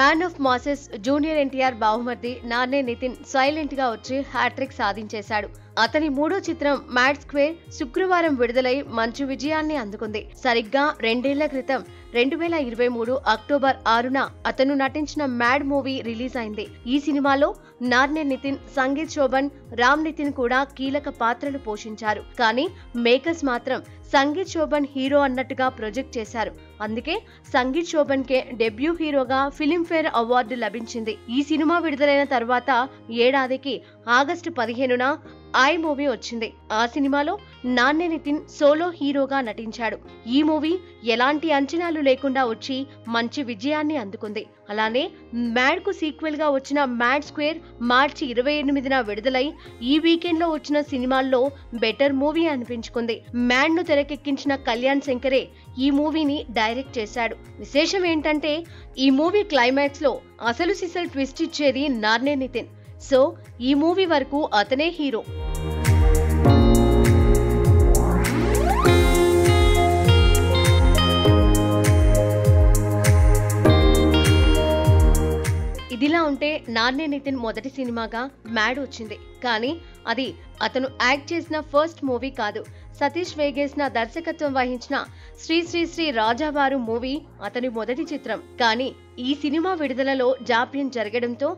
Man of masses junior NTR బాహుమతి నాన్నే Nithin silent గా వచ్చి హ్యాట్రిక్ సాధించేశాడు. అతని మూడో చిత్రం మ్యాడ్ స్క్వేర్ శుక్రవారం విడుదలై మంచి విజయాన్ని అందుకుంది. సరిగ్గా 2 ఏళ్ల క్రితం 2023 అక్టోబర్ 6న అతను నటించిన మ్యాడ్ మూవీ రిలీజ్ అయింది. ఈ సినిమాలో నాన్నే నితిన్, సంగీత్ శోభన్, రామ్ నితిన్ కూడా కీలక పాత్రలు పోషించారు. కానీ మేకర్స్ మాత్రం సంగీత్ శోభన్ హీరో అన్నట్టుగా ప్రొజెక్ట్ చేశారు. అందుకే సంగీత్ శోభన్ కే డెబ్యూ హీరోగా ఫిలింఫేర్ అవార్డు లభించింది. ఈ సినిమా విడుదలైన తర్వాత ఏడాదికి ఆగస్టు 15న ఐ మూవీ వచ్చింది. ఆ సినిమాలో నాన్నే నితిన్ సోలో హీరోగా నటించాడు. ఈ మూవీ ఎలాంటి అంచనాలు లేకుండా వచ్చి మంచి విజయాన్ని అందుకుంది. అలానే మ్యాడ్ కు సీక్వెల్ గా వచ్చిన మ్యాడ్ స్క్వేర్ మార్చి 28న విడుదలై ఈ వీకెండ్ లో వచ్చిన సినిమాల్లో బెటర్ మూవీ అనిపించుకుంది. మ్యాడ్ ను తెరకెక్కించిన కళ్యాణ్ శంకరే ఈ మూవీని డైరెక్ట్ చేశాడు. విశేషం ఏంటంటే ఈ మూవీ క్లైమాక్స్ లో అసలు సిసల్ ట్విస్ట్ ఇచ్చేది నాన్నే నితిన్. సో ఈ మూవీ వరకు అతనే హీరో. ఇదిలా ఉంటే నాన్నే నితిన్ మొదటి సినిమాగా మ్యాడ్ వచ్చింది. కానీ అది అతను యాక్ట్ చేసిన ఫస్ట్ మూవీ కాదు. సతీష్ వేగేసిన దర్శకత్వం వహించిన శ్రీ శ్రీ శ్రీ రాజావారు మూవీ అతని మొదటి చిత్రం. కానీ ఈ సినిమా విడుదలలో జాప్యం జరగడంతో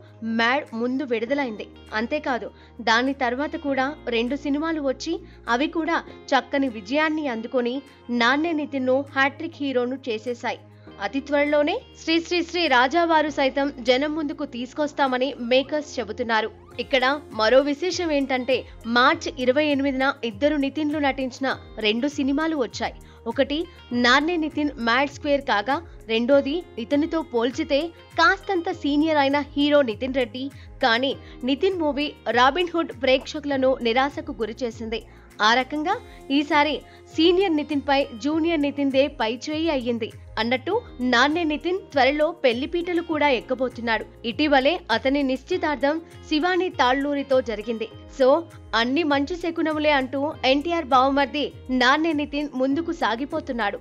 మ్యాడ్ ముందు విడుదలైంది. అంతేకాదు దాని తర్వాత కూడా 2 సినిమాలు వచ్చి అవి కూడా చక్కని విజయాన్ని అందుకొని నాన్నే నితిన్ ను హ్యాట్రిక్ హీరోను చేసేశాయి. అతి త్వరలోనే శ్రీ శ్రీ శ్రీ రాజావారు సైతం జనం ముందుకు తీసుకొస్తామని మేకర్స్ చెబుతున్నారు. ఇక్కడ మరో విశేషం ఏంటంటే మార్చి 28న ఇద్దరు నితిన్లు నటించిన 2 సినిమాలు వచ్చాయి. ఒకటి నాన్నే నితిన్ మ్యాడ్ స్క్వేర్ కాగా రెండోది ఇతనితో పోల్చితే కాస్తంత సీనియర్ అయిన హీరో నితిన్ రెడ్డి. కానీ నితిన్ మూవీ రాబిన్ హుడ్ ప్రేక్షకులను నిరాశకు గురిచేసింది. ఆ రకంగా ఈసారి సీనియర్ నితిన్ పై జూనియర్ నితిన్ దే పైచేయి అయ్యింది. అన్నట్టు నాన్నే నితిన్ త్వరలో పెళ్లిపీటలు కూడా ఎక్కబోతున్నాడు. ఇటీవలే అతని నిశ్చితార్థం శివాని తాళ్లూరితో జరిగింది. సో అన్ని మంచి శకునములే అంటూ ఎన్టీఆర్ బావమర్ది నాన్నే నితిన్ ముందుకు సాగిపోతున్నాడు.